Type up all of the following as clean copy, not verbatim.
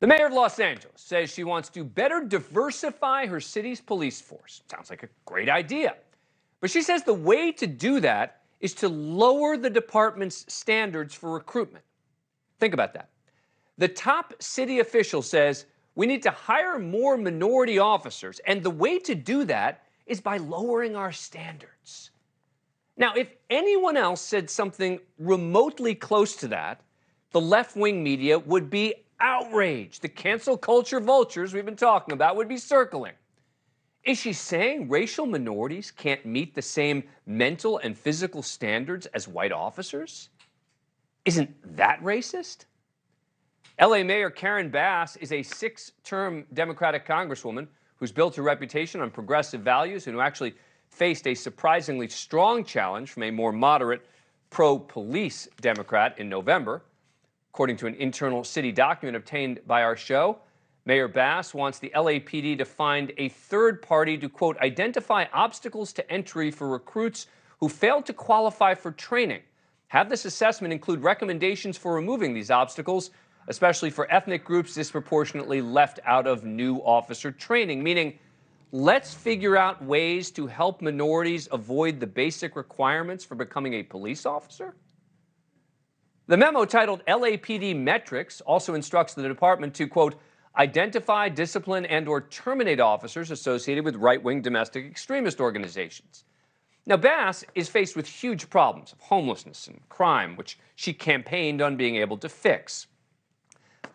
The mayor of Los Angeles says she wants to better diversify her city's police force. Sounds like a great idea. But she says the way to do that is to lower the department's standards for recruitment. Think about that. The top city official says we need to hire more minority officers, and the way to do that is by lowering our standards. Now, if anyone else said something remotely close to that, the left-wing media would be outraged. The cancel culture vultures we've been talking about would be circling. Is she saying racial minorities can't meet the same mental and physical standards as white officers? Isn't that racist? LA Mayor Karen Bass is a six-term Democratic congresswoman who's built her reputation on progressive values and who actually faced a surprisingly strong challenge from a more moderate pro-police Democrat in November. According to an internal city document obtained by our show, Mayor Bass wants the LAPD to find a third party to, quote, identify obstacles to entry for recruits who failed to qualify for training. Have this assessment include recommendations for removing these obstacles, especially for ethnic groups disproportionately left out of new officer training, meaning let's figure out ways to help minorities avoid the basic requirements for becoming a police officer? The memo titled LAPD Metrics also instructs the department to, quote, identify, discipline, and/or terminate officers associated with right-wing domestic extremist organizations. Now, Bass is faced with huge problems of homelessness and crime, which she campaigned on being able to fix.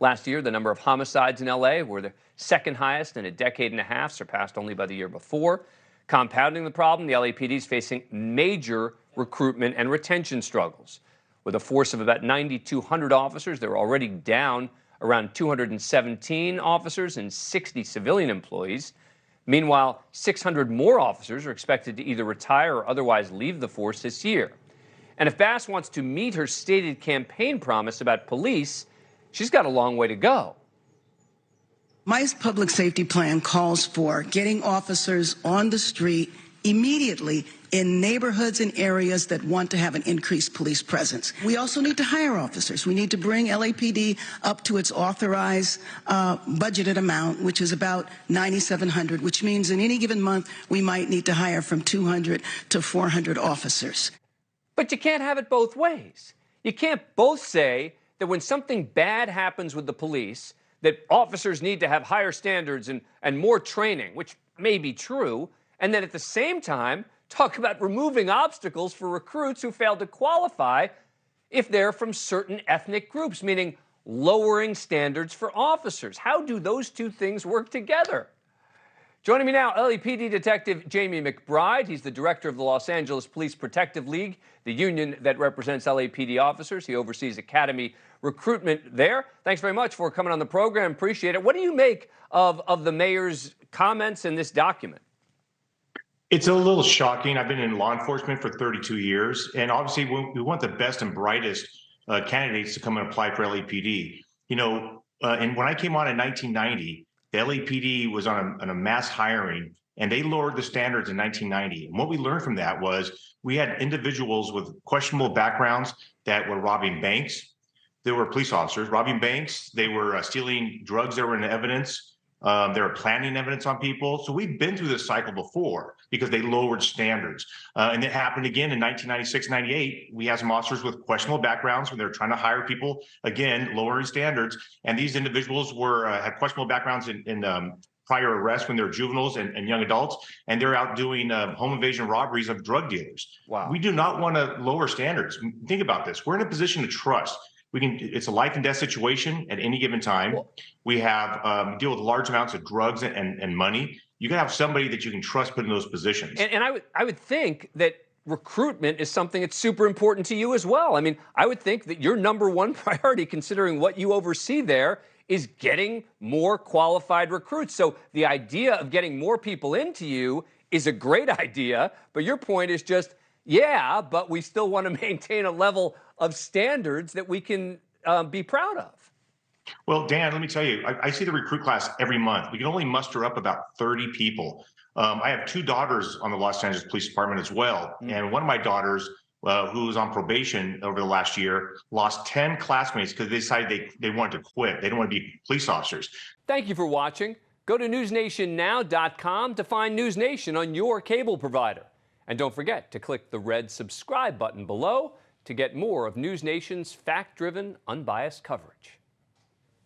Last year, the number of homicides in LA were the second highest in a decade and a half, surpassed only by the year before. Compounding the problem, the LAPD is facing major recruitment and retention struggles. With a force of about 9,200 officers, they're already down around 217 officers and 60 civilian employees. Meanwhile, 600 more officers are expected to either retire or otherwise leave the force this year. And if Bass wants to meet her stated campaign promise about police, she's got a long way to go. My public safety plan calls for getting officers on the street immediately in neighborhoods and areas that want to have an increased police presence. We also need to hire officers. We need to bring LAPD up to its authorized budgeted amount, which is about 9,700, which means in any given month we might need to hire from 200 to 400 officers. But you can't have it both ways. You can't both say that when something bad happens with the police, that officers need to have higher standards and more training, which may be true, and then at the same time talk about removing obstacles for recruits who failed to qualify if they're from certain ethnic groups, meaning lowering standards for officers. How do those two things work together? Joining me now, LAPD Detective Jamie McBride. He's the director of the Los Angeles Police Protective League, the union that represents LAPD officers. He oversees academy recruitment there. Thanks very much for coming on the program. Appreciate it. What do you make of the mayor's comments in this document? It's a little shocking. I've been in law enforcement for 32 years, and obviously we want the best and brightest candidates to come and apply for LAPD. You know, and when I came on in 1990, the LAPD was on a mass hiring, and they lowered the standards in 1990. And what we learned from that was we had individuals with questionable backgrounds that were robbing banks. They were police officers robbing banks. They were stealing drugs that were in evidence. They were planting evidence on people. So we've been through this cycle before because they lowered standards. And it happened again in 1996, 98. We had some officers with questionable backgrounds when they were trying to hire people, again, lowering standards. And these individuals had questionable backgrounds in prior arrests when they were juveniles and young adults. And they're out doing home invasion robberies of drug dealers. Wow. We do not want to lower standards. Think about this. We're in a position to trust. It's a life and death situation at any given time. We have deal with large amounts of drugs and money. You can have somebody that you can trust put in those positions. And I would think that recruitment is something that's super important to you as well. I mean, I would think that your number one priority, considering what you oversee there, is getting more qualified recruits. So the idea of getting more people into you is a great idea, but your point is just, yeah, but we still want to maintain a level of standards that we can be proud of. Well, Dan, let me tell you, I see the recruit class every month. We can only muster up about 30 people. I have two daughters on the Los Angeles Police Department as well. And one of my daughters who was on probation over the last year, lost 10 classmates because they decided they wanted to quit. They didn't want to be police officers. Thank you for watching. Go to newsnationnow.com to find NewsNation on your cable provider. And don't forget to click the red subscribe button below to get more of NewsNation's fact-driven, unbiased coverage.